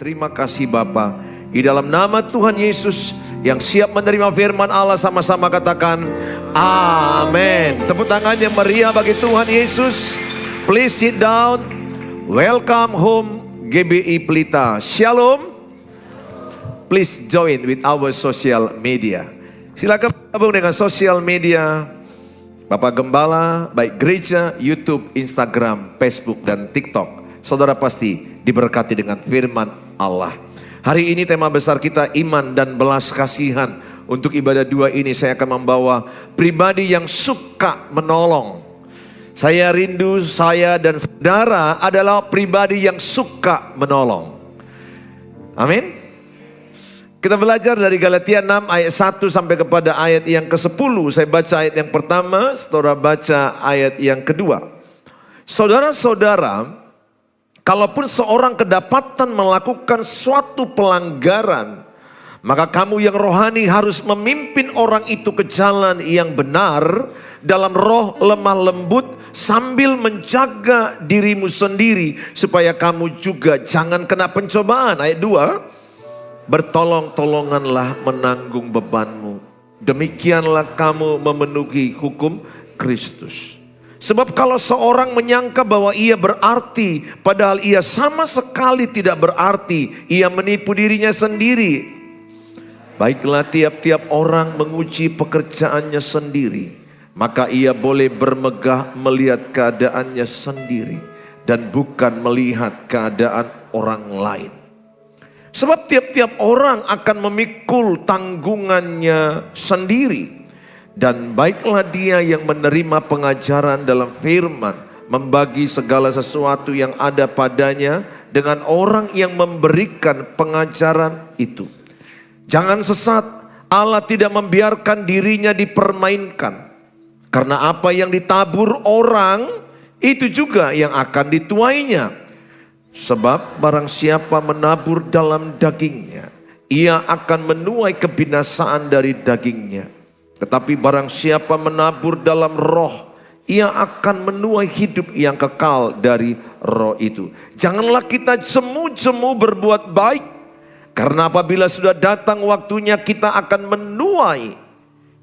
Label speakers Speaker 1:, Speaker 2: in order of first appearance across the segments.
Speaker 1: Terima kasih Bapa. Di dalam nama Tuhan Yesus yang siap menerima firman Allah, sama-sama katakan amin. Tepuk tangan yang meriah bagi Tuhan Yesus. Please sit down. Welcome home GBI Pelita. Shalom. Please join with our social media. Silakan bergabung dengan sosial media Bapak Gembala, baik gereja, YouTube, Instagram, Facebook, dan TikTok. Saudara pasti diberkati dengan firman Allah. Hari ini tema besar kita iman dan belas kasihan. Untuk ibadah dua ini saya akan membawa pribadi yang suka menolong. Saya rindu saya dan saudara adalah pribadi yang suka menolong. Amin. Kita belajar dari Galatia 6 ayat 1 sampai kepada ayat yang ke-10. Saya baca ayat yang pertama, saudara baca ayat yang kedua. Saudara-saudara, kalaupun seorang kedapatan melakukan suatu pelanggaran, maka kamu yang rohani harus memimpin orang itu ke jalan yang benar dalam roh lemah lembut, sambil menjaga dirimu sendiri supaya kamu juga jangan kena pencobaan. Ayat 2. Bertolong-tolonganlah menanggung bebanmu, demikianlah kamu memenuhi hukum Kristus. Sebab kalau seorang menyangka bahwa ia berarti, padahal ia sama sekali tidak berarti, ia menipu dirinya sendiri. Baiklah, tiap-tiap orang menguji pekerjaannya sendiri, maka ia boleh bermegah melihat keadaannya sendiri dan bukan melihat keadaan orang lain. Sebab tiap-tiap orang akan memikul tanggungannya sendiri. Dan baiklah dia yang menerima pengajaran dalam firman, membagi segala sesuatu yang ada padanya dengan orang yang memberikan pengajaran itu. Jangan sesat, Allah tidak membiarkan dirinya dipermainkan. Karena apa yang ditabur orang, itu juga yang akan dituainya. Sebab barang siapa menabur dalam dagingnya, ia akan menuai kebinasaan dari dagingnya. Tetapi barang siapa menabur dalam roh, ia akan menuai hidup yang kekal dari roh itu. Janganlah kita jemu-jemu berbuat baik, karena apabila sudah datang waktunya kita akan menuai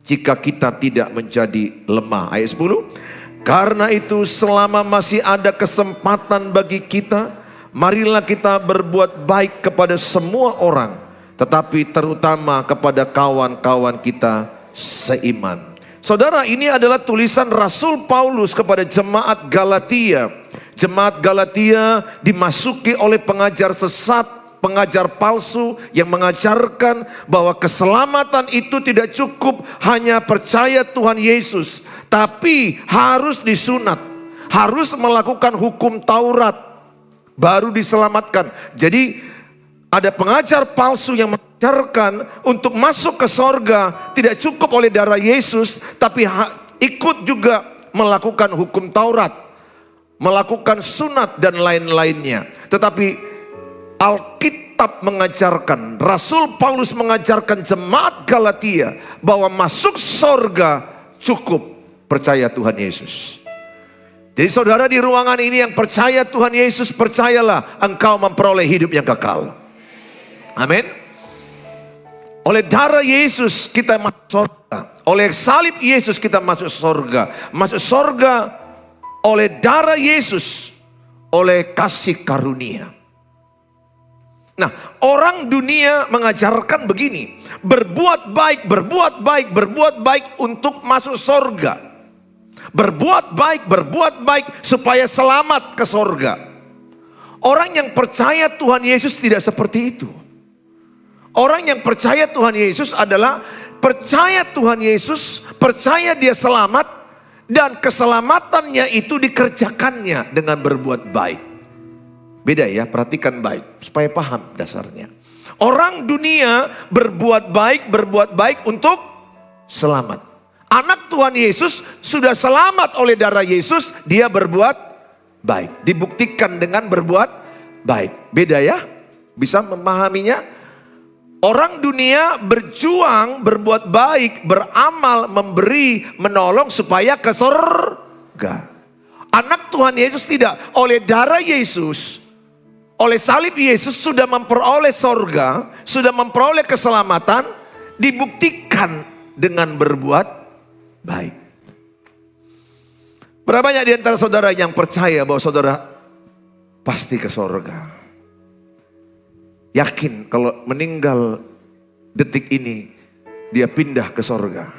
Speaker 1: jika kita tidak menjadi lemah. Ayat 10. Karena itu selama masih ada kesempatan bagi kita, marilah kita berbuat baik kepada semua orang, tetapi terutama kepada kawan-kawan kita seiman. Saudara, ini adalah tulisan Rasul Paulus kepada jemaat Galatia. Jemaat Galatia dimasuki oleh pengajar sesat, pengajar palsu yang mengajarkan bahwa keselamatan itu tidak cukup hanya percaya Tuhan Yesus, tapi harus disunat, harus melakukan hukum Taurat baru diselamatkan. Jadi ada pengajar palsu yang mengajarkan untuk masuk ke sorga tidak cukup oleh darah Yesus, tapi ikut juga melakukan hukum Taurat, melakukan sunat dan lain-lainnya. Tetapi Alkitab mengajarkan, Rasul Paulus mengajarkan jemaat Galatia bahwa masuk sorga cukup percaya Tuhan Yesus. Jadi saudara di ruangan ini yang percaya Tuhan Yesus, percayalah engkau memperoleh hidup yang kekal. Amin. Oleh darah Yesus kita masuk surga. Oleh salib Yesus kita masuk surga. Masuk surga oleh darah Yesus, oleh kasih karunia. Nah, orang dunia mengajarkan begini, berbuat baik, berbuat baik, berbuat baik untuk masuk surga. Berbuat baik supaya selamat ke sorga. Orang yang percaya Tuhan Yesus tidak seperti itu. Orang yang percaya Tuhan Yesus adalah percaya Tuhan Yesus, percaya dia selamat, dan keselamatannya itu dikerjakannya dengan berbuat baik. Beda ya, perhatikan baik supaya paham dasarnya. Orang dunia berbuat baik untuk selamat. Anak Tuhan Yesus sudah selamat oleh darah Yesus, dia berbuat baik. Dibuktikan dengan berbuat baik. Beda ya? Bisa memahaminya? Orang dunia berjuang, berbuat baik, beramal, memberi, menolong supaya ke surga. Anak Tuhan Yesus tidak. Oleh darah Yesus, oleh salib Yesus sudah memperoleh sorga, sudah memperoleh keselamatan, dibuktikan dengan berbuat baik. Berapa banyak di antara saudara yang percaya bahwa saudara pasti ke sorga? Yakin kalau meninggal detik ini, dia pindah ke sorga?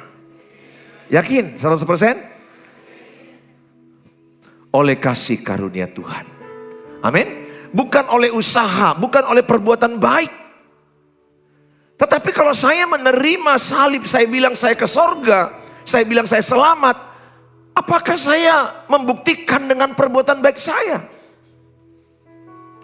Speaker 1: Yakin 100%? Oleh kasih karunia Tuhan. Amin. Bukan oleh usaha, bukan oleh perbuatan baik. Tetapi kalau saya menerima salib, saya bilang saya ke sorga, saya bilang saya selamat. Apakah saya membuktikan dengan perbuatan baik saya?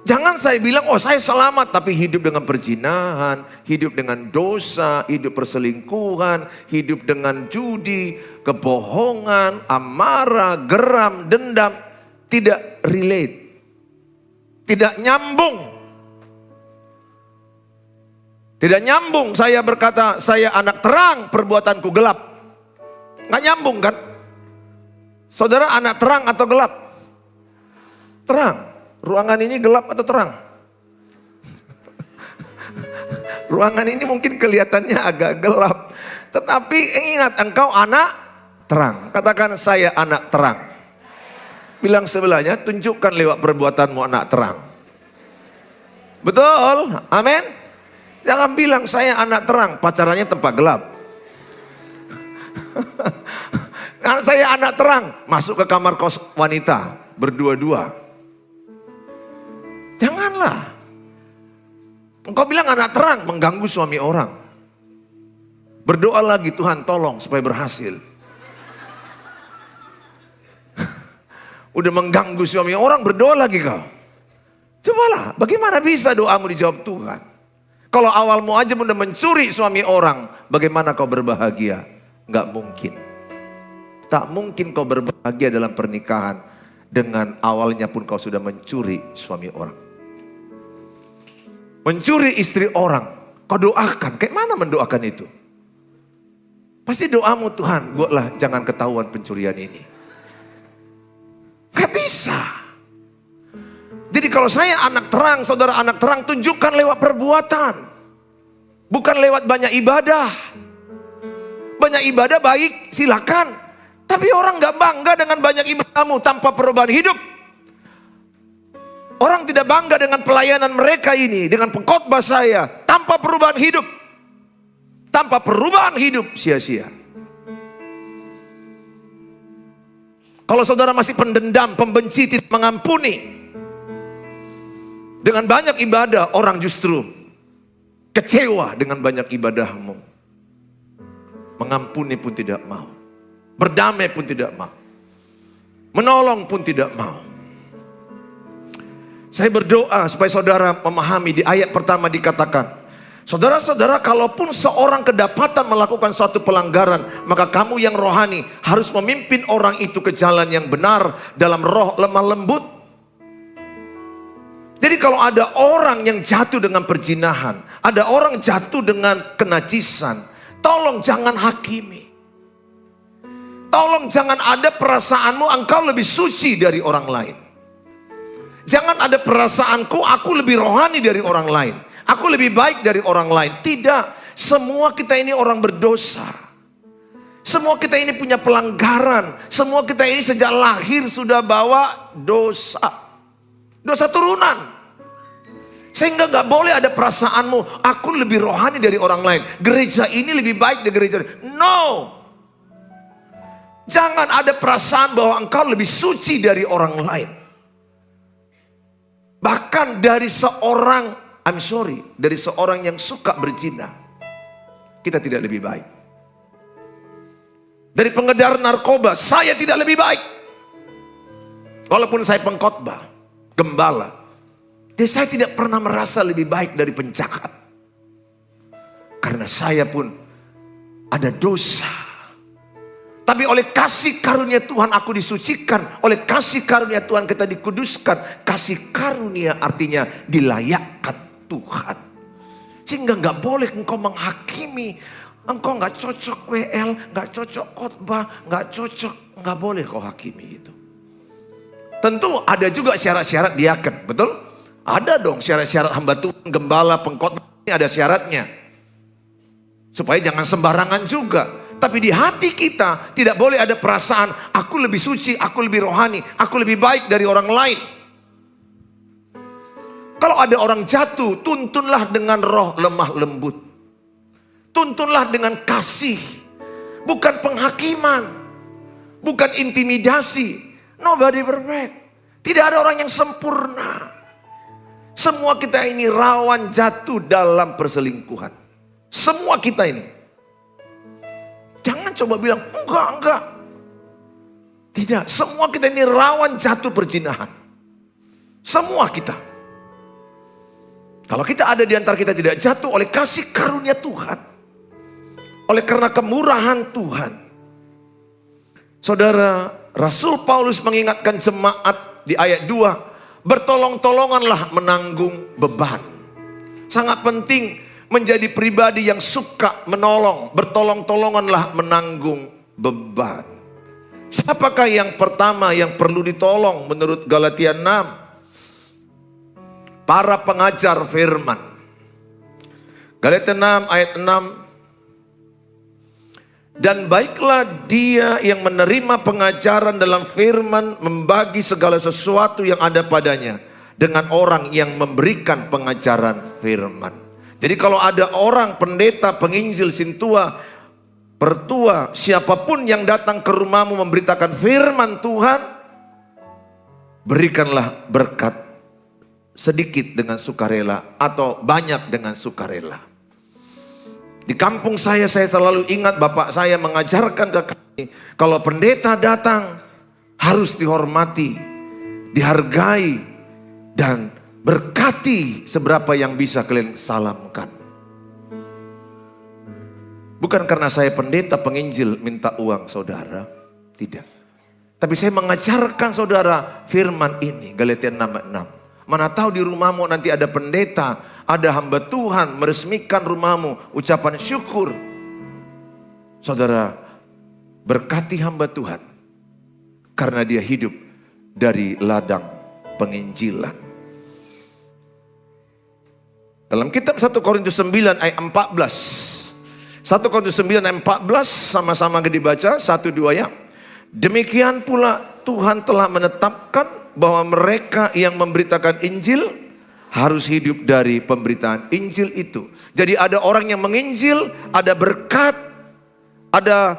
Speaker 1: Jangan saya bilang, oh saya selamat, tapi hidup dengan perzinahan, hidup dengan dosa, hidup perselingkuhan, hidup dengan judi, kebohongan, amarah, geram, dendam. Tidak relate. Tidak nyambung. Tidak nyambung saya berkata, saya anak terang, perbuatanku gelap. Nggak nyambung kan? Saudara anak terang atau gelap? Terang. Ruangan ini gelap atau terang? Ruangan ini mungkin kelihatannya agak gelap. Tetapi ingat, engkau anak terang. Katakan, saya anak terang. Bilang sebelahnya, tunjukkan lewat perbuatanmu anak terang. Betul? Amin? Jangan bilang saya anak terang, pacarannya tempat gelap. Saya anak terang, masuk ke kamar kos wanita, berdua-dua. Janganlah. Engkau bilang anak terang, mengganggu suami orang. Berdoa lagi, Tuhan tolong supaya berhasil. Udah mengganggu suami orang, berdoa lagi kau. Cobalah, bagaimana bisa doamu dijawab Tuhan? Kalau awalmu aja udah mencuri suami orang, bagaimana kau berbahagia? Nggak mungkin. Tak mungkin kau berbahagia dalam pernikahan dengan awalnya pun kau sudah mencuri suami orang. Mencuri istri orang, kau doakan. Kayak mana mendoakan itu? Pasti doamu, Tuhan, buatlah jangan ketahuan pencurian ini. Gak bisa. Jadi kalau saya anak terang, saudara anak terang, tunjukkan lewat perbuatan. Bukan lewat banyak ibadah. Banyak ibadah baik, silakan. Tapi orang gak bangga dengan banyak ibadahmu tanpa perubahan hidup. Orang tidak bangga dengan pelayanan mereka ini, dengan pengkhotbah saya, tanpa perubahan hidup. Tanpa perubahan hidup, sia-sia. Kalau saudara masih pendendam, pembenci, tidak mengampuni. Dengan banyak ibadah, orang justru kecewa dengan banyak ibadahmu. Mengampuni pun tidak mau. Berdamai pun tidak mau. Menolong pun tidak mau. Saya berdoa supaya saudara memahami, di ayat pertama dikatakan, saudara-saudara, kalaupun seorang kedapatan melakukan suatu pelanggaran, maka kamu yang rohani harus memimpin orang itu ke jalan yang benar dalam roh lemah lembut. Jadi kalau ada orang yang jatuh dengan perzinahan, ada orang jatuh dengan kenajisan, tolong jangan hakimi. Tolong jangan ada perasaanmu engkau lebih suci dari orang lain. Jangan ada perasaanku aku lebih rohani dari orang lain. Aku lebih baik dari orang lain. Tidak. Semua kita ini orang berdosa. Semua kita ini punya pelanggaran. Semua kita ini sejak lahir sudah bawa dosa. Dosa turunan. Sehingga gak boleh ada perasaanmu, aku lebih rohani dari orang lain. Gereja ini lebih baik dari gereja ini. No. Jangan ada perasaan bahwa engkau lebih suci dari orang lain. Bahkan dari seorang, dari seorang yang suka berzina, kita tidak lebih baik. Dari pengedar narkoba, saya tidak lebih baik. Walaupun saya pengkhotbah, gembala, dan saya tidak pernah merasa lebih baik dari penjahat. Karena saya pun ada dosa. Tapi oleh kasih karunia Tuhan aku disucikan. Oleh kasih karunia Tuhan kita dikuduskan. Kasih karunia artinya dilayakkan Tuhan. Sehingga gak boleh engkau menghakimi. Engkau gak cocok WL, gak cocok khotbah, gak cocok. Gak boleh kau hakimi itu. Tentu ada juga syarat-syarat diaken, betul? Ada dong syarat-syarat hamba Tuhan, gembala, pengkhotbah, ini ada syaratnya. Supaya jangan sembarangan juga. Tapi di hati kita tidak boleh ada perasaan, aku lebih suci, aku lebih rohani, aku lebih baik dari orang lain. Kalau ada orang jatuh, tuntunlah dengan roh lemah lembut. Tuntunlah dengan kasih. Bukan penghakiman. Bukan intimidasi. Nobody perfect. Tidak ada orang yang sempurna. Semua kita ini rawan jatuh dalam perselingkuhan. Semua kita ini. Jangan coba bilang, enggak. Tidak, semua kita ini rawan jatuh perzinahan. Semua kita. Kalau kita ada di antara kita tidak jatuh oleh kasih karunia Tuhan. Oleh karena kemurahan Tuhan. Saudara, Rasul Paulus mengingatkan jemaat di ayat 2. Bertolong-tolonganlah menanggung beban. Sangat penting menjadi pribadi yang suka menolong. Bertolong-tolonganlah menanggung beban. Siapakah yang pertama yang perlu ditolong menurut Galatia 6? Para pengajar firman. Galatia 6 ayat 6. Dan baiklah dia yang menerima pengajaran dalam firman membagi segala sesuatu yang ada padanya dengan orang yang memberikan pengajaran firman. Jadi kalau ada orang pendeta, penginjil, sintua, pertua, siapapun yang datang ke rumahmu memberitakan firman Tuhan, berikanlah berkat sedikit dengan sukarela atau banyak dengan sukarela. Di kampung saya selalu ingat bapak saya mengajarkan ke kami, kalau pendeta datang harus dihormati, dihargai, dan berkati seberapa yang bisa kalian salamkan. Bukan karena saya pendeta penginjil minta uang saudara, tidak. Tapi saya mengajarkan saudara firman ini, Galatia 6:6. Mana tahu di rumahmu nanti ada pendeta, ada hamba Tuhan meresmikan rumahmu, ucapan syukur. Saudara, berkati hamba Tuhan karena dia hidup dari ladang penginjilan. Dalam kitab 1 Korintus 9 ayat 14. 1 Korintus 9 ayat 14 sama-sama dibaca 1-2 ya. Demikian pula Tuhan telah menetapkan bahwa mereka yang memberitakan Injil harus hidup dari pemberitaan Injil itu. Jadi ada orang yang menginjil, ada berkat, ada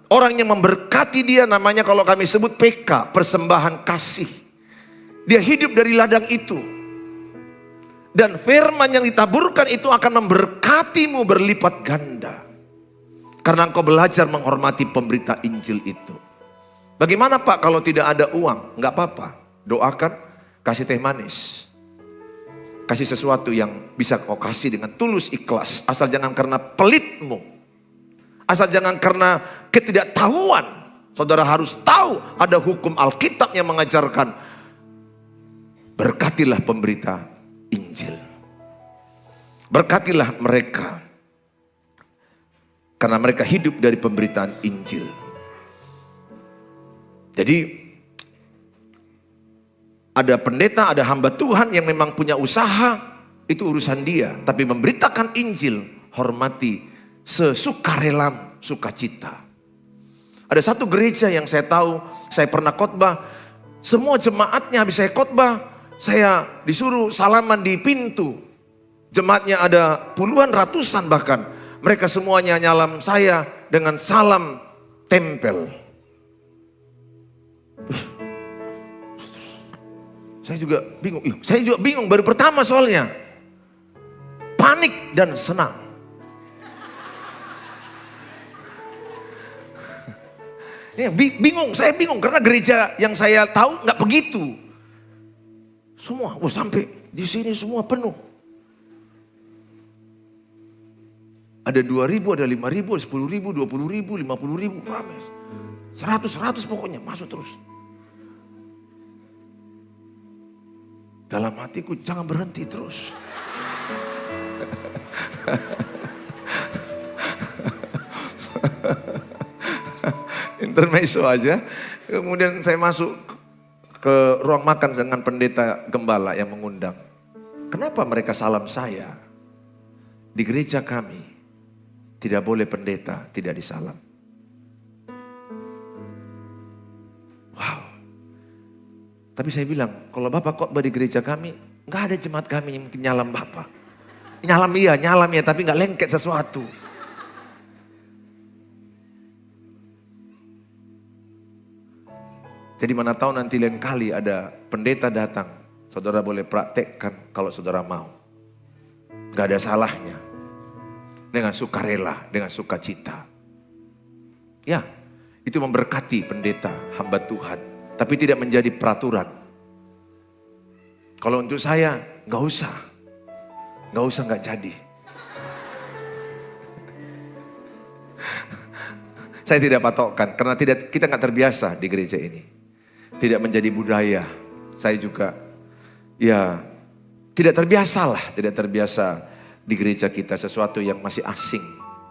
Speaker 1: orang yang memberkati dia, namanya kalau kami sebut PK, persembahan kasih. Dia hidup dari ladang itu. Dan firman yang ditaburkan itu akan memberkatimu berlipat ganda. Karena engkau belajar menghormati pemberita Injil itu. Bagaimana Pak kalau tidak ada uang? Enggak apa-apa. Doakan, kasih teh manis. Kasih sesuatu yang bisa kau kasih dengan tulus ikhlas. Asal jangan karena pelitmu. Asal jangan karena ketidaktahuan. Saudara harus tahu ada hukum Alkitab yang mengajarkan. Berkatilah pemberita Injil. Berkatilah mereka. Karena mereka hidup dari pemberitaan Injil. Jadi ada pendeta, ada hamba Tuhan yang memang punya usaha, itu urusan dia. Tapi memberitakan Injil, hormati sesukarelam, sukacita. Ada satu gereja yang saya tahu, saya pernah khotbah, semua jemaatnya habis saya khotbah, saya disuruh salaman di pintu. Jemaatnya ada puluhan, ratusan bahkan. Mereka semuanya nyalam saya dengan salam tempel. Saya juga bingung. Baru pertama soalnya. Panik dan senang. Ya, saya bingung karena gereja yang saya tahu nggak begitu. Semua, sampai di sini semua penuh. Ada 2.000, ada 5.000, 10.000, 20.000, 50.000, ramai. 100 pokoknya masuk terus. Dalam hatiku jangan berhenti terus. Intermezzo aja. Kemudian saya masuk ke ruang makan dengan pendeta gembala yang mengundang. kenapa mereka salam saya? Di gereja kami tidak boleh pendeta tidak disalam. Wow. Tapi saya bilang, kalau Bapak khotbah di gereja kami, nggak ada jemaat kami yang nyalam Bapak. Nyalam ya, tapi nggak lengket sesuatu. Jadi mana tahu nanti lain kali ada pendeta datang, saudara boleh praktekkan kalau saudara mau. Gak ada salahnya. Dengan sukarela, dengan sukacita. Ya, itu memberkati pendeta, hamba Tuhan. Tapi tidak menjadi peraturan. Kalau untuk saya, gak usah. Gak jadi. Saya tidak patokkan, karena kita gak terbiasa di gereja ini. Tidak menjadi budaya. Saya juga ya tidak terbiasa di gereja kita sesuatu yang masih asing.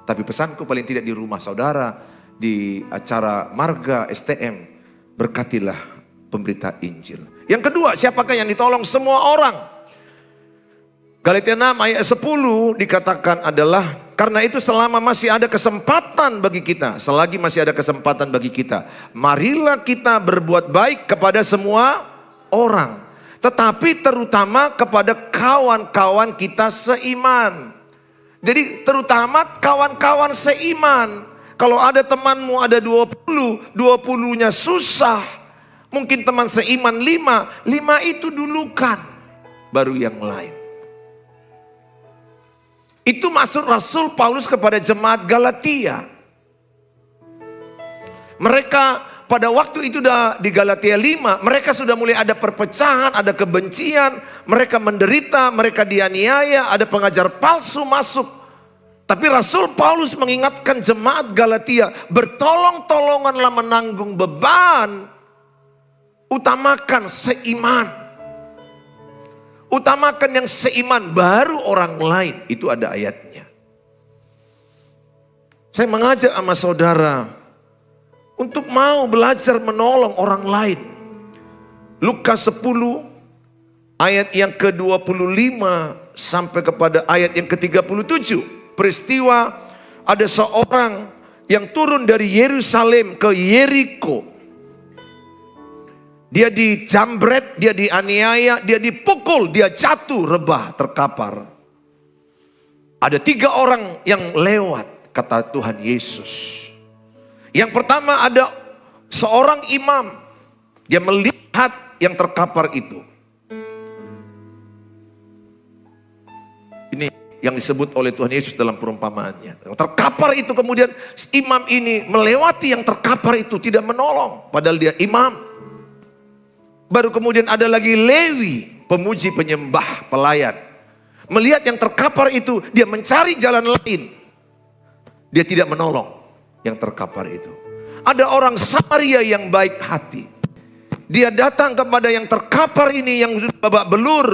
Speaker 1: Tapi pesanku paling tidak di rumah saudara, di acara marga STM, berkatilah pemberita Injil. Yang kedua, siapakah yang ditolong? Semua orang. Galatia 6 ayat 10 dikatakan adalah, karena itu selama masih ada kesempatan bagi kita, selagi masih ada kesempatan bagi kita, marilah kita berbuat baik kepada semua orang. Tetapi terutama kepada kawan-kawan kita seiman. Jadi terutama kawan-kawan seiman. Kalau ada temanmu ada 20-nya susah. Mungkin teman seiman 5 itu dulukan. Baru yang lain. Itu maksud Rasul Paulus kepada jemaat Galatia. Mereka pada waktu itu di Galatia 5, mereka sudah mulai ada perpecahan, ada kebencian, mereka menderita, mereka dianiaya, ada pengajar palsu masuk. Tapi Rasul Paulus mengingatkan jemaat Galatia, bertolong-tolonganlah menanggung beban, utamakan seiman. Utamakan yang seiman, baru orang lain. Itu ada ayatnya. Saya mengajak sama saudara untuk mau belajar menolong orang lain. Lukas 10 ayat yang ke-25 sampai kepada ayat yang ke-37. Peristiwa ada seorang yang turun dari Yerusalem ke Yeriko. Dia dijambret, dia dianiaya, dia dipukul, dia jatuh rebah, terkapar. Ada 3 orang yang lewat, kata Tuhan Yesus. Yang pertama ada seorang imam. Dia melihat yang terkapar itu. Ini yang disebut oleh Tuhan Yesus dalam perumpamaannya. Yang terkapar itu kemudian imam ini melewati yang terkapar itu, tidak menolong. Padahal dia imam. Baru kemudian ada lagi Lewi, pemuji, penyembah, pelayan. Melihat yang terkapar itu, dia mencari jalan lain. Dia tidak menolong yang terkapar itu. Ada orang Samaria yang baik hati. Dia datang kepada yang terkapar ini yang sudah babak belur.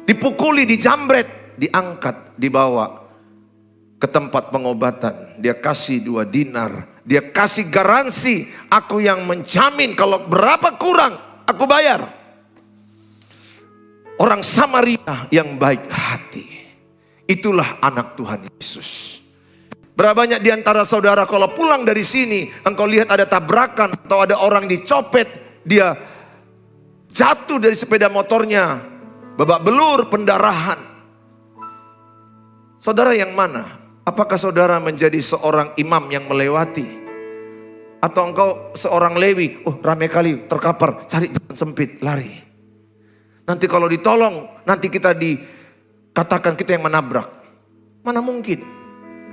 Speaker 1: Dipukuli, dijambret, diangkat, dibawa ke tempat pengobatan. Dia kasih 2 dinar. Dia kasih garansi, aku yang menjamin kalau berapa kurang, aku bayar. Orang Samaria yang baik hati. Itulah anak Tuhan Yesus. Berapa banyak di antara saudara kalau pulang dari sini, engkau lihat ada tabrakan atau ada orang dicopet, dia jatuh dari sepeda motornya, babak belur, pendarahan. Saudara yang mana? Apakah saudara menjadi seorang imam yang melewati? Atau engkau seorang Lewi, oh ramai kali terkapar, cari jalan sempit, lari. Nanti kalau ditolong, nanti kita dikatakan kita yang menabrak. Mana mungkin?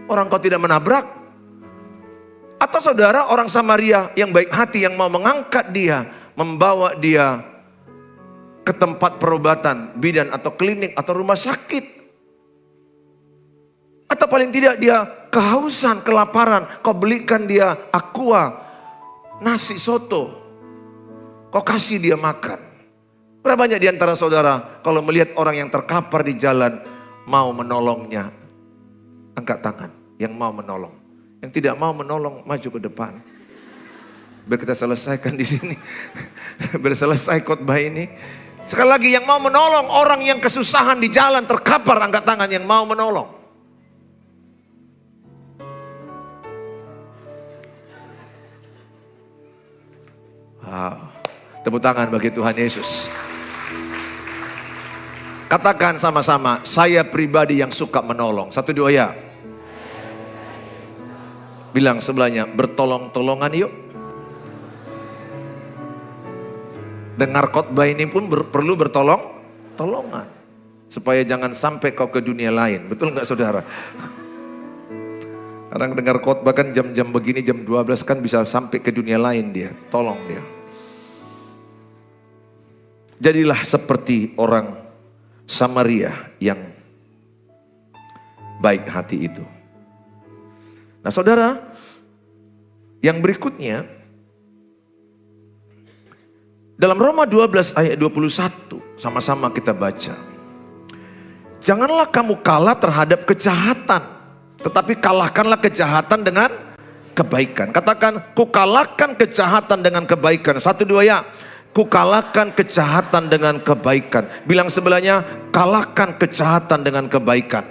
Speaker 1: Orang kau tidak menabrak. Atau saudara orang Samaria yang baik hati, yang mau mengangkat dia, membawa dia ke tempat perobatan, bidan atau klinik atau rumah sakit. Atau paling tidak dia kehausan, kelaparan, kau belikan dia aqua, nasi soto, kau kasih dia makan. Berapa banyak di antara saudara kalau melihat orang yang terkapar di jalan mau menolongnya? Angkat tangan yang mau menolong. Yang tidak mau menolong maju ke depan. Biar kita selesaikan di sini. Biar selesai khotbah ini. Sekali lagi, yang mau menolong orang yang kesusahan di jalan terkapar, angkat tangan yang mau menolong. Wow. Tepuk tangan bagi Tuhan Yesus. Katakan sama-sama, saya pribadi yang suka menolong. 1, 2 ya. Bilang sebelahnya, bertolong-tolongan yuk. Dengar khotbah ini pun perlu bertolong-tolongan. Supaya jangan sampai kau ke dunia lain. Betul nggak saudara? Kadang dengar khotbah kan jam-jam begini, jam 12 kan bisa sampai ke dunia lain dia. Tolong dia. Jadilah seperti orang Samaria yang baik hati itu. Nah saudara, yang berikutnya, dalam Roma 12 ayat 21, sama-sama kita baca. Janganlah kamu kalah terhadap kejahatan, tetapi kalahkanlah kejahatan dengan kebaikan. Katakan, ku kalahkan kejahatan dengan kebaikan. 1, 2 ya. Ku kalahkan kejahatan dengan kebaikan. Bilang sebelahnya, kalahkan kejahatan dengan kebaikan.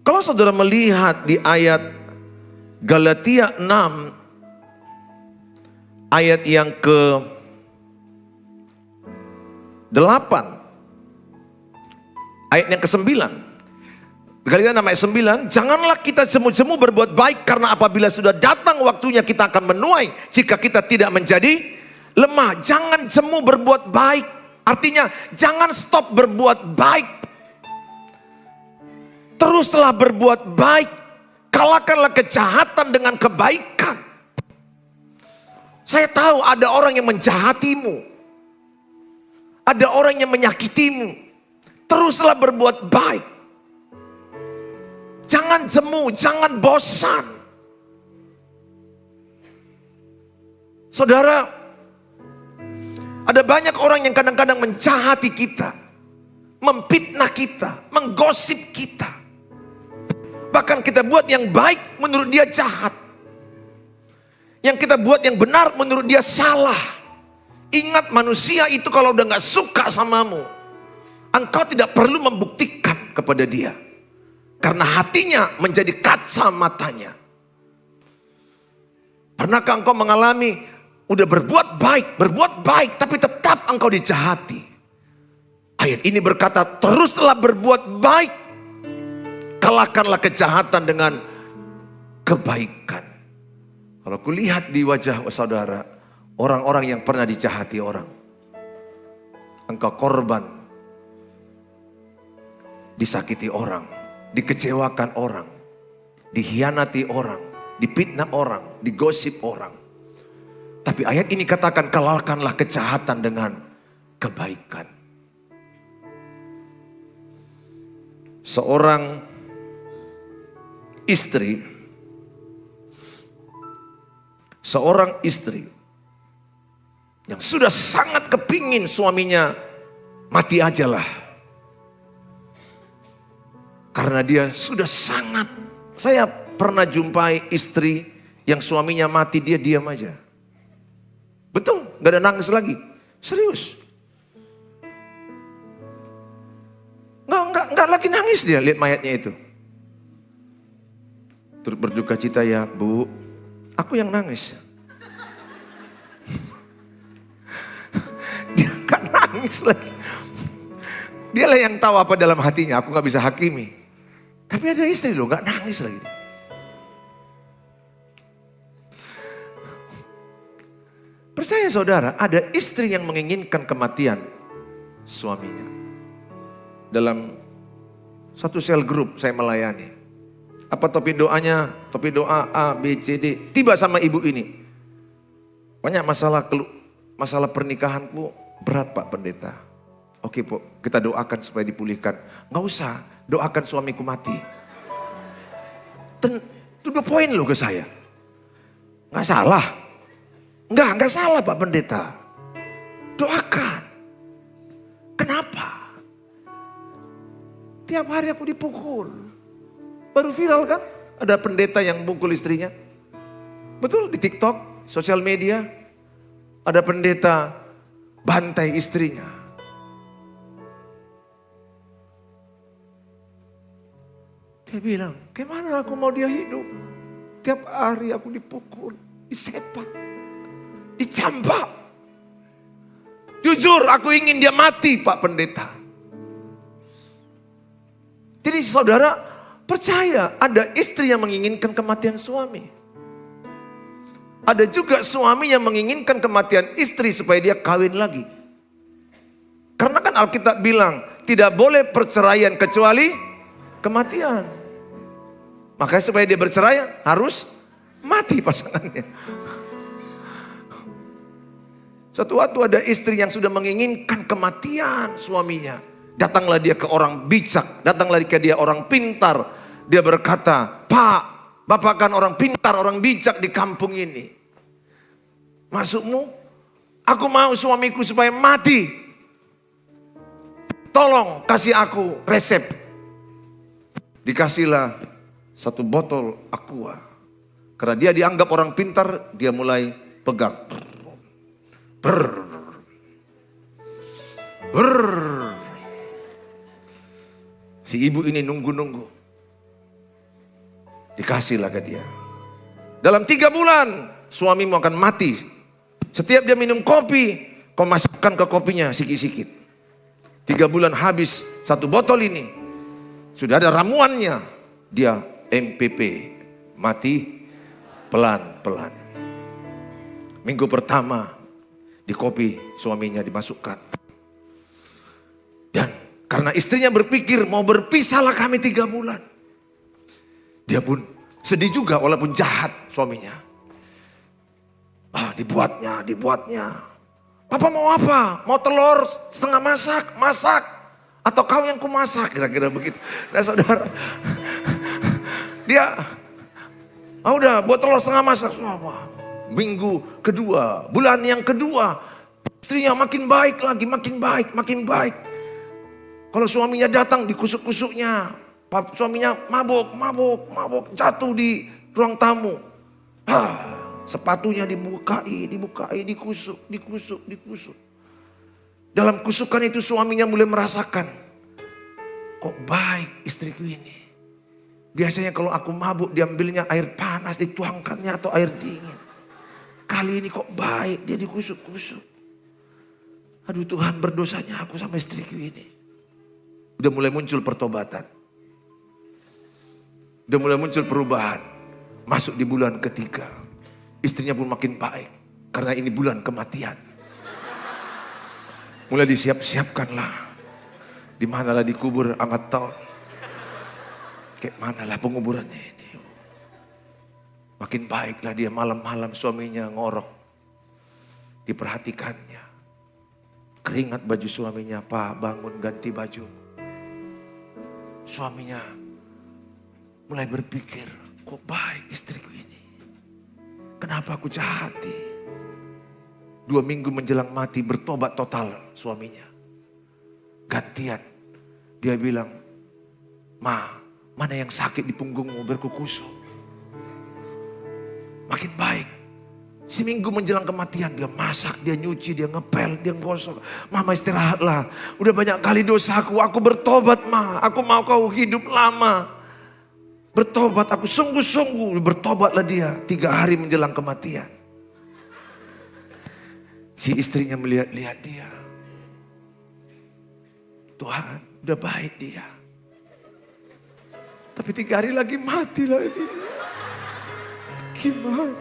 Speaker 1: Kalau saudara melihat di ayat Galatia 6, ayat yang ke-8, ayat yang ke-9. Galatia 6 ayat 9, janganlah kita jemu-jemu berbuat baik, karena apabila sudah datang waktunya kita akan menuai jika kita tidak menjadi lemah. Jangan jemu berbuat baik, artinya jangan stop berbuat baik. Teruslah berbuat baik, kalahkanlah kejahatan dengan kebaikan. Saya tahu ada orang yang menjahatimu, ada orang yang menyakitimu. Teruslah berbuat baik. Jangan jemu, jangan bosan. Saudara, ada banyak orang yang kadang-kadang menjahati kita, memfitnah kita, menggosip kita. Bahkan kita buat yang baik, menurut dia jahat. Yang kita buat yang benar, menurut dia salah. Ingat, manusia itu kalau udah gak suka samamu, engkau tidak perlu membuktikan kepada dia. Karena hatinya menjadi kaca matanya. Pernahkah engkau mengalami udah berbuat baik, tapi tetap engkau dijahati? Ayat ini berkata, teruslah berbuat baik, kalahkanlah kejahatan dengan kebaikan. Kalau kulihat di wajah saudara, orang-orang yang pernah dijahati orang, engkau korban, disakiti orang, dikecewakan orang, dihianati orang, difitnah orang, digosip orang. Tapi ayat ini katakan, kalahkanlah kejahatan dengan kebaikan. Seorang istri yang sudah sangat kepingin suaminya mati aja lah. Karena dia sudah sangat, saya pernah jumpai istri yang suaminya mati, dia diam aja. Betul, gak ada nangis lagi. Serius. Nggak lagi nangis dia lihat mayatnya itu. Turut berduka cita ya Bu, aku yang nangis. Dia gak nangis lagi. Dialah yang tahu apa dalam hatinya, aku gak bisa hakimi. Tapi ada istri loh gak nangis lagi. Percaya saudara, ada istri yang menginginkan kematian suaminya. Dalam satu sel grup saya melayani. Apa topik doanya? Topik doa A, B, C, D. Tiba sama ibu ini. Banyak masalah pernikahanku berat Pak Pendeta. Oke Bu, kita doakan supaya dipulihkan. Nggak usah, doakan suamiku mati. Itu 2 poin loh ke saya. Nggak salah. Nggak salah Pak Pendeta. Doakan. Kenapa? Tiap hari aku dipukul. Baru viral kan? Ada pendeta yang mukul istrinya. Betul, di TikTok, sosial media. Ada pendeta bantai istrinya. Dia bilang, gimana aku mau dia hidup? Tiap hari aku dipukul, disepak, dicambak. Jujur aku ingin dia mati Pak Pendeta. Jadi saudara percaya ada istri yang menginginkan kematian suami. Ada juga suami yang menginginkan kematian istri supaya dia kawin lagi. Karena kan Alkitab bilang tidak boleh perceraian kecuali kematian. Makanya supaya dia bercerai harus mati pasangannya. Suatu waktu ada istri yang sudah menginginkan kematian suaminya. Datanglah dia ke orang bijak, datanglah ke dia orang pintar. Dia berkata, Pak, Bapak kan orang pintar, orang bijak di kampung ini. Maksudmu, aku mau suamiku supaya mati. Tolong kasih aku resep. Dikasihlah 1 botol aqua. Karena dia dianggap orang pintar, dia mulai pegang. Si ibu ini nunggu-nunggu. Dikasihlah ke dia. Dalam 3 bulan, suamimu akan mati. Setiap dia minum kopi, kau masukkan ke kopinya sikit-sikit. 3 bulan habis 1 botol ini. Sudah ada ramuannya. Dia MPP. Mati pelan-pelan. Minggu pertama, di kopi suaminya dimasukkan. Dan karena istrinya berpikir mau berpisahlah kami 3 bulan. Dia pun sedih juga walaupun jahat suaminya. Dibuatnya. Papa mau apa? Mau telur setengah masak? Masak. Atau kau yang kumasak? Kira-kira begitu. Nah saudara, dia, udah buat telur setengah masak. Minggu kedua, bulan yang kedua, istrinya makin baik lagi, makin baik. Kalau suaminya datang dikusuk-kusuknya, suaminya mabuk, jatuh di ruang tamu. Sepatunya dibukai, dikusuk. Dalam kusukan itu suaminya mulai merasakan, kok baik istriku ini. Biasanya kalau aku mabuk diambilnya air panas, dituangkannya atau air dingin. Kali ini kok baik, dia dikusuk-kusuk. Aduh Tuhan, berdosanya aku sama istriku ini. Udah mulai muncul pertobatan. Udah mulai muncul perubahan. Masuk di bulan ketiga. Istrinya pun makin baik. Karena ini bulan kematian. Mulai disiap-siapkanlah. Di manalah dikubur amat tahun. Kayak manalah penguburannya ini. Makin baiklah dia, malam-malam suaminya ngorok. Diperhatikannya. Keringat baju suaminya, Pak bangun ganti baju. Suaminya mulai berpikir, kok baik istriku ini. Kenapa aku jahati? 2 minggu menjelang mati bertobat total suaminya. Gantian. Dia bilang, mana yang sakit di punggungmu berkukusuk. Makin baik. Seminggu menjelang kematian dia masak, dia nyuci, dia ngepel, dia gosok. Mama istirahatlah. Udah banyak kali dosaku, aku bertobat Aku mau kau hidup lama. Bertobat, aku sungguh-sungguh bertobatlah dia 3 hari menjelang kematian. Si istrinya melihat-lihat dia. Tuhan, udah baik dia. Tapi 3 hari lagi mati lagi. Gimana?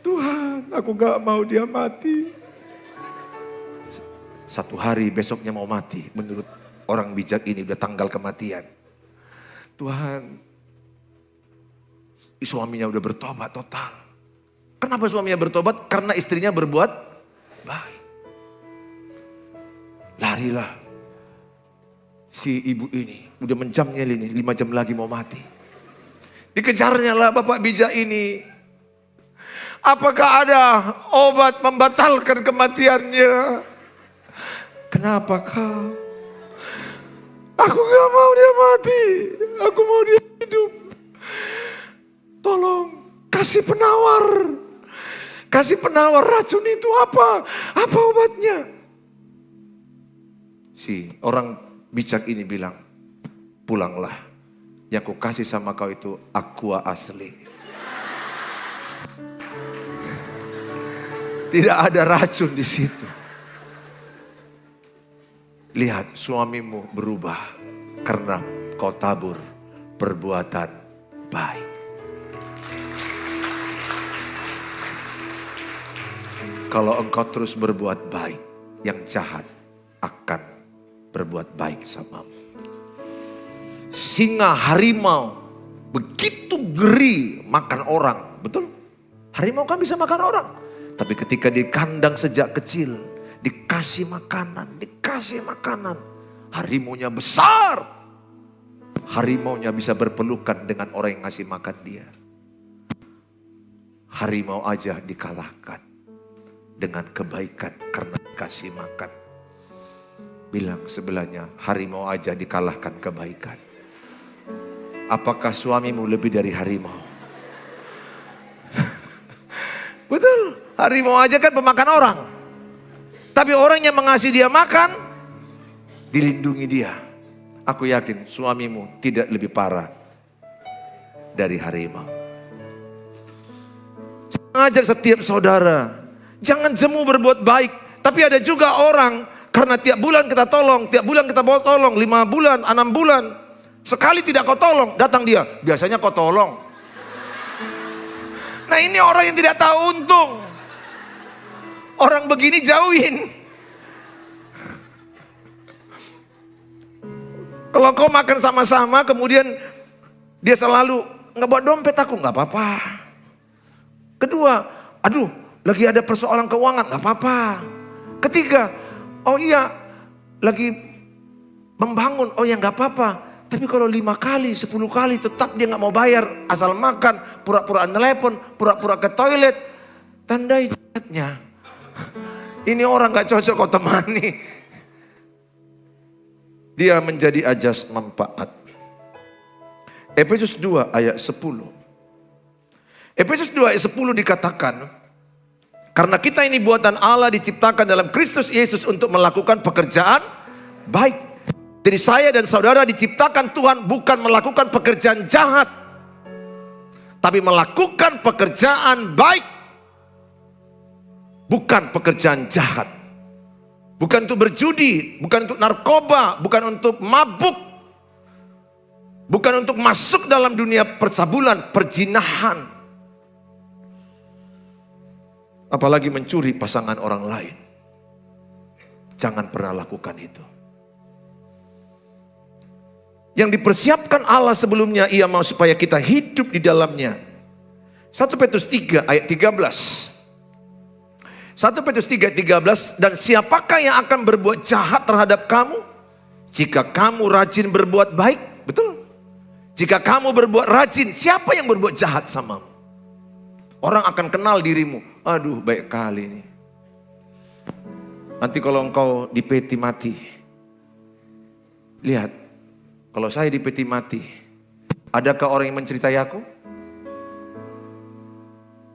Speaker 1: Tuhan, aku gak mau dia mati. 1 hari besoknya mau mati. Menurut orang bijak ini udah tanggal kematian. Tuhan, suaminya udah bertobat total. Kenapa suaminya bertobat? Karena istrinya berbuat baik. Larilah si ibu ini. Udah menjamnya ini, 5 jam lagi mau mati. Dikejarnya lah bapak bijak ini. Apakah ada obat membatalkan kematiannya? Kenapa kau? Aku gak mau dia mati. Aku mau dia hidup. Tolong kasih penawar. Kasih penawar racun itu apa? Apa obatnya? Si orang bijak ini bilang, pulanglah. Yang ku kasih sama kau itu aqua asli. Tidak ada racun di situ. Lihat, suamimu berubah karena kau tabur perbuatan baik. Kalau engkau terus berbuat baik, yang jahat akan berbuat baik samamu. Singa harimau begitu geri makan orang, betul? Harimau kan bisa makan orang. Tapi ketika di kandang sejak kecil, dikasih makanan, harimaunya besar. Harimaunya bisa berpelukan dengan orang yang ngasih makan dia. Harimau aja dikalahkan dengan kebaikan karena dikasih makan. Bilang sebelahnya, harimau aja dikalahkan kebaikan. Apakah suamimu lebih dari harimau? Betul, harimau aja kan pemakan orang. Tapi orang yang mengasihi dia makan, dilindungi dia. Aku yakin suamimu tidak lebih parah dari harimau. Ajak setiap saudara, jangan jemu berbuat baik. Tapi ada juga orang, karena tiap bulan kita tolong, tiap bulan kita bawa tolong, 5 bulan, 6 bulan. Sekali tidak kau tolong, datang dia, biasanya kau tolong. Nah ini orang yang tidak tahu untung. Orang begini jauhin. Kalau kau makan sama-sama, kemudian dia selalu nggak bawa dompet aku, nggak apa-apa. Kedua, aduh, lagi ada persoalan keuangan, nggak apa-apa. Ketiga, oh iya, lagi membangun, oh ya nggak apa-apa. Tapi kalau 5 kali, 10 kali tetap dia nggak mau bayar, asal makan, pura-pura telepon, pura-pura ke toilet, tandai jahatnya. Ini orang nggak cocok kau temani. Dia menjadi ajas manfaat. Efesus 2 ayat 10. Efesus 2 ayat 10 dikatakan, karena kita ini buatan Allah diciptakan dalam Kristus Yesus untuk melakukan pekerjaan baik. Jadi saya dan saudara diciptakan Tuhan bukan melakukan pekerjaan jahat, tapi melakukan pekerjaan baik. Bukan pekerjaan jahat. Bukan untuk berjudi, bukan untuk narkoba, bukan untuk mabuk. Bukan untuk masuk dalam dunia percabulan, perzinahan. Apalagi mencuri pasangan orang lain. Jangan pernah lakukan itu. Yang dipersiapkan Allah sebelumnya, ia mau supaya kita hidup di dalamnya. 1 Petrus 3 ayat 13. 1 Petrus 3 ayat 13, dan siapakah yang akan berbuat jahat terhadap kamu? Jika kamu rajin berbuat baik, betul? Jika kamu berbuat rajin, siapa yang berbuat jahat samamu? Orang akan kenal dirimu. Aduh, baik kali ini. Nanti kalau engkau dipeti mati, lihat, kalau saya dipeti mati, adakah orang yang menceritai aku?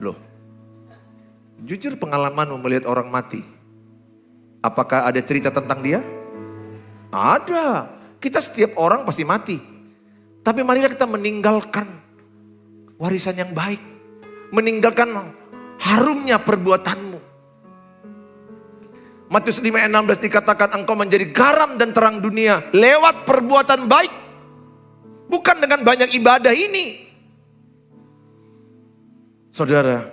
Speaker 1: Loh, jujur pengalamanmu melihat orang mati, apakah ada cerita tentang dia? Ada. Kita setiap orang pasti mati. Tapi marilah kita meninggalkan warisan yang baik. Meninggalkan harumnya perbuatanmu. Matius 5 ayat 16 dikatakan engkau menjadi garam dan terang dunia lewat perbuatan baik. Bukan dengan banyak ibadah ini. Saudara,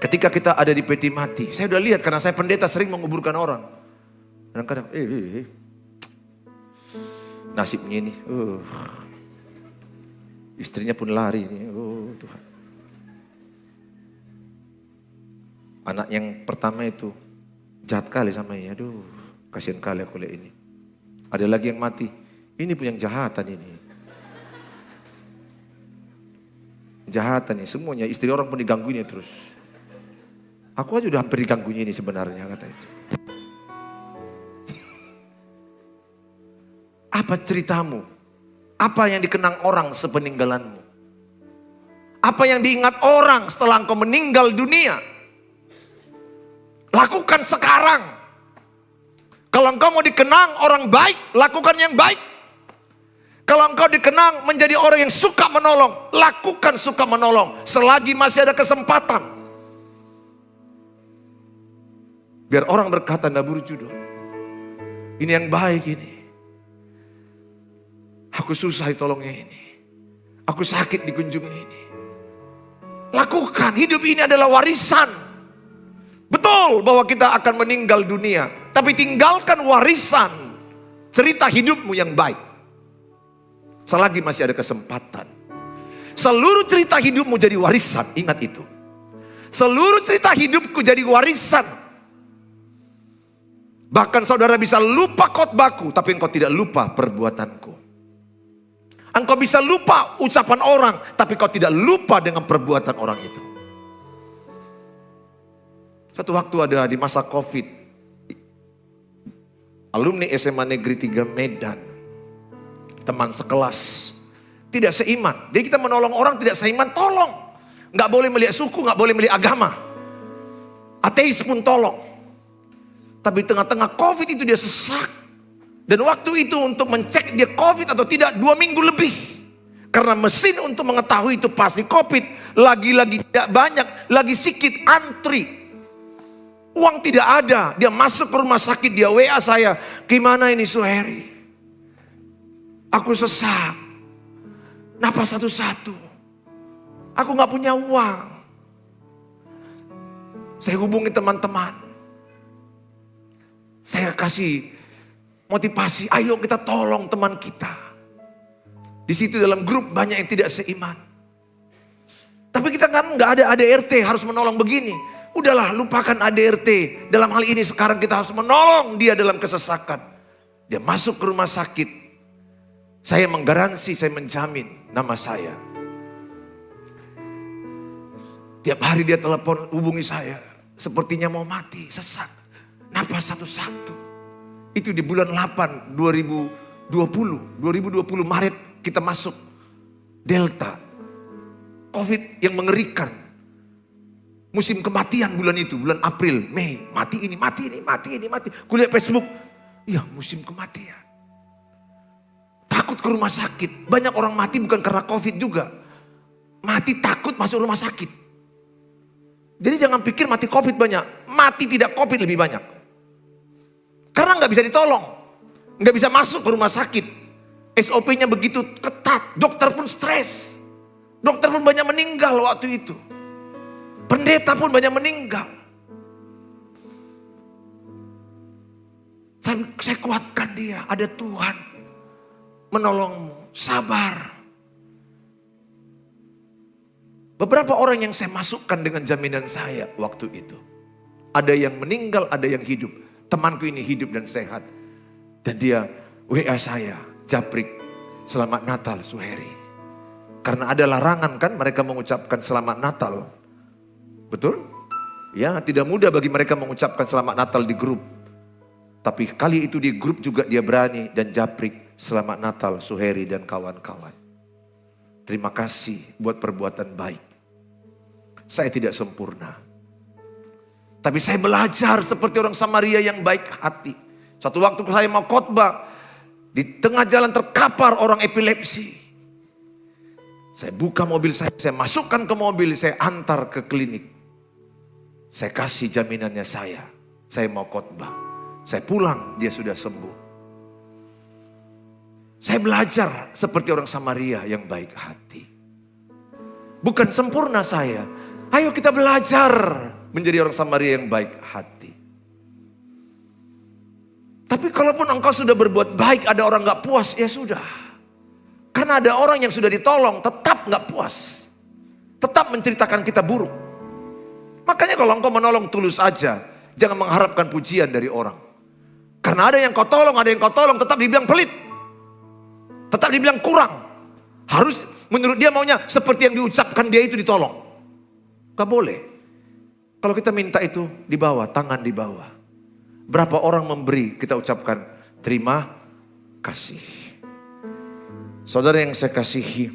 Speaker 1: ketika kita ada di peti mati, saya udah lihat karena saya pendeta sering menguburkan orang. Kadang-kadang, nasibnya ini, istrinya pun lari ini, oh Tuhan. Anak yang pertama itu jahat kali sama ini, aduh kasihan kali aku lihat ini. Ada lagi yang mati, ini pun yang jahatan ini. Jahatan nih semuanya, istri orang pun digangguinnya terus. Aku aja udah hampir diganggunya ini sebenarnya, kata itu. Apa ceritamu? Apa yang dikenang orang sepeninggalanmu? Apa yang diingat orang setelah engkau meninggal dunia? lakukan sekarang. Kalau engkau mau dikenang orang baik, lakukan yang baik. Kalau engkau dikenang menjadi orang yang suka menolong, lakukan suka menolong selagi masih ada kesempatan. Biar orang berkata, ndak berjudul. Ini yang baik ini. Aku susah ditolongnya ini. Aku sakit dikunjungi ini. Lakukan, hidup ini adalah warisan. Betul bahwa kita akan meninggal dunia. Tapi tinggalkan warisan cerita hidupmu yang baik. Selagi masih ada kesempatan. Seluruh cerita hidupmu jadi warisan, ingat itu. Seluruh cerita hidupku jadi warisan. Bahkan saudara bisa lupa khotbahku, tapi engkau tidak lupa perbuatanku. Engkau bisa lupa ucapan orang, tapi kau tidak lupa dengan perbuatan orang itu. Satu waktu ada di masa Covid, alumni SMA Negeri 3 Medan, teman sekelas, tidak seiman. Jadi kita menolong orang tidak seiman, tolong. Nggak boleh melihat suku, nggak boleh melihat agama. Ateis pun tolong. Tapi tengah-tengah Covid itu dia sesak. Dan waktu itu untuk mencek dia Covid atau tidak 2 minggu lebih. Karena mesin untuk mengetahui itu pasti Covid. Lagi-lagi tidak banyak, lagi sedikit antri. Uang tidak ada, dia masuk ke rumah sakit, dia WA saya. Gimana ini Suheri? Aku sesak. Napas satu-satu. Aku gak punya uang. Saya hubungi teman-teman. Saya kasih motivasi, ayo kita tolong teman kita. Di situ dalam grup banyak yang tidak seiman. Tapi kita kan nggak ada ADRT harus menolong begini. Udahlah lupakan ADRT. Dalam hal ini sekarang kita harus menolong dia dalam kesesakan. Dia masuk ke rumah sakit. Saya menggaransi, saya menjamin nama saya. Tiap hari dia telepon hubungi saya. Sepertinya mau mati, sesak. Napas satu-satu. Itu di bulan 8 2020 Maret kita masuk Delta. Covid yang mengerikan. Musim kematian bulan itu, bulan April, Mei. Mati ini. Kulihat Facebook. Iya musim kematian. Takut ke rumah sakit. Banyak orang mati bukan karena Covid juga. Mati takut masuk rumah sakit. Jadi jangan pikir mati Covid banyak. Mati tidak Covid lebih banyak. Karena nggak bisa ditolong, nggak bisa masuk ke rumah sakit. SOP-nya begitu ketat, dokter pun stres. Dokter pun banyak meninggal waktu itu. Pendeta pun banyak meninggal. Saya kuatkan dia, ada Tuhan menolongmu, sabar. Beberapa orang yang saya masukkan dengan jaminan saya waktu itu. Ada yang meninggal, ada yang hidup. Temanku ini hidup dan sehat. Dan dia WA saya, Japrik, selamat Natal Suheri. Karena ada larangan kan mereka mengucapkan selamat Natal. Betul? Ya, tidak mudah bagi mereka mengucapkan selamat Natal di grup. Tapi kali itu di grup juga dia berani dan Japrik, selamat Natal Suheri dan kawan-kawan. Terima kasih buat perbuatan baik. Saya tidak sempurna. Tapi saya belajar seperti orang Samaria yang baik hati. Suatu waktu saya mau khotbah, di tengah jalan terkapar orang epilepsi. Saya buka mobil saya masukkan ke mobil, saya antar ke klinik. Saya kasih jaminannya saya mau khotbah. Saya pulang, dia sudah sembuh. Saya belajar seperti orang Samaria yang baik hati. Bukan sempurna saya. Ayo kita belajar menjadi orang Samaria yang baik hati. Tapi kalaupun engkau sudah berbuat baik, ada orang gak puas, ya sudah. Karena ada orang yang sudah ditolong, tetap gak puas. Tetap menceritakan kita buruk. Makanya kalau engkau menolong tulus aja, jangan mengharapkan pujian dari orang. Karena ada yang kau tolong, tetap dibilang pelit. Tetap dibilang kurang. Harus menurut dia maunya seperti yang diucapkan dia itu ditolong. Gak boleh. Kalau kita minta itu di bawah, tangan di bawah. Berapa orang memberi, kita ucapkan terima kasih. Saudara yang saya kasihi,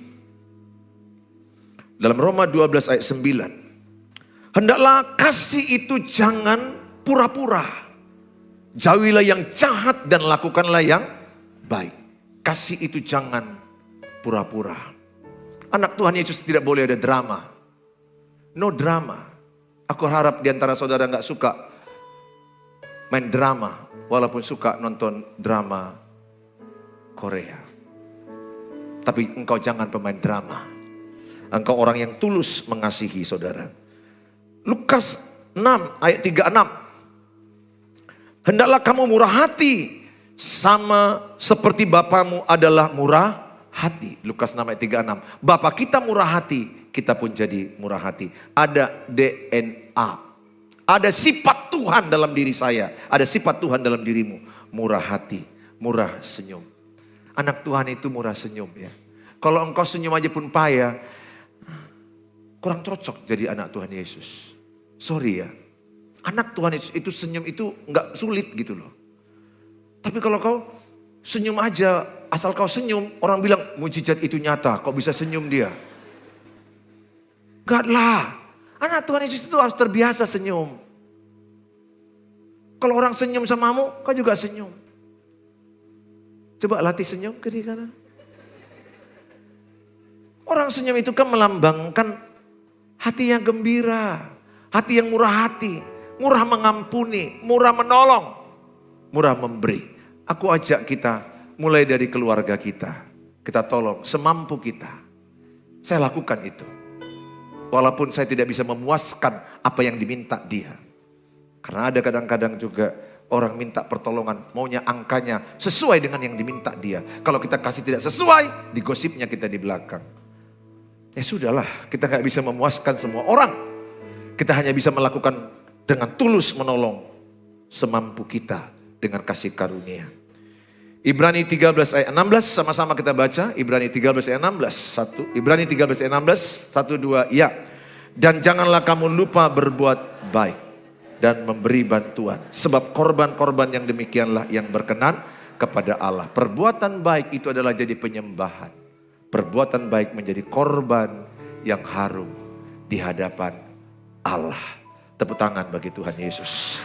Speaker 1: dalam Roma 12 ayat 9. Hendaklah kasih itu jangan pura-pura. Jauhilah yang jahat dan lakukanlah yang baik. Kasih itu jangan pura-pura. Anak Tuhan Yesus tidak boleh ada drama. No drama. Aku harap di antara saudara gak suka main drama. Walaupun suka nonton drama Korea. Tapi engkau jangan pemain drama. Engkau orang yang tulus mengasihi saudara. Lukas 6 ayat 36. Hendaklah kamu murah hati sama seperti Bapamu adalah murah hati. Lukas 6 ayat 36. Bapa kita murah hati, kita pun jadi murah hati. Ada DNA. Ada sifat Tuhan dalam diri saya. Ada sifat Tuhan dalam dirimu. Murah hati, murah senyum. Anak Tuhan itu murah senyum ya. Kalau engkau senyum aja pun payah, kurang cocok jadi anak Tuhan Yesus. Sorry ya. Anak Tuhan Yesus itu senyum itu enggak sulit gitu loh. Tapi kalau kau senyum aja, asal kau senyum, orang bilang mujizat itu nyata, kok bisa senyum dia? Enggak lah. Anak Tuhan Yesus itu harus terbiasa senyum. Kalau orang senyum samamu, kau juga senyum. Coba latih senyum ke di kanan. Orang senyum itu kan melambangkan hati yang gembira, hati yang murah hati. Murah mengampuni, murah menolong, murah memberi. Aku ajak kita mulai dari keluarga kita. Kita tolong semampu kita. Saya lakukan itu. Walaupun saya tidak bisa memuaskan apa yang diminta dia. Karena ada kadang-kadang juga orang minta pertolongan, maunya angkanya sesuai dengan yang diminta dia. Kalau kita kasih tidak sesuai, digosipnya kita di belakang. Ya sudahlah, kita gak bisa memuaskan semua orang. Kita hanya bisa melakukan dengan tulus menolong semampu kita dengan kasih karunia. Ibrani 13 ayat 16 sama-sama kita baca. Ibrani 13 ayat 16. Ibrani 13 ayat 16. 1, 2, ya. Dan janganlah kamu lupa berbuat baik dan memberi bantuan. Sebab korban-korban yang demikianlah yang berkenan kepada Allah. Perbuatan baik itu adalah jadi penyembahan. Perbuatan baik menjadi korban yang harum di hadapan Allah. Tepuk tangan bagi Tuhan Yesus.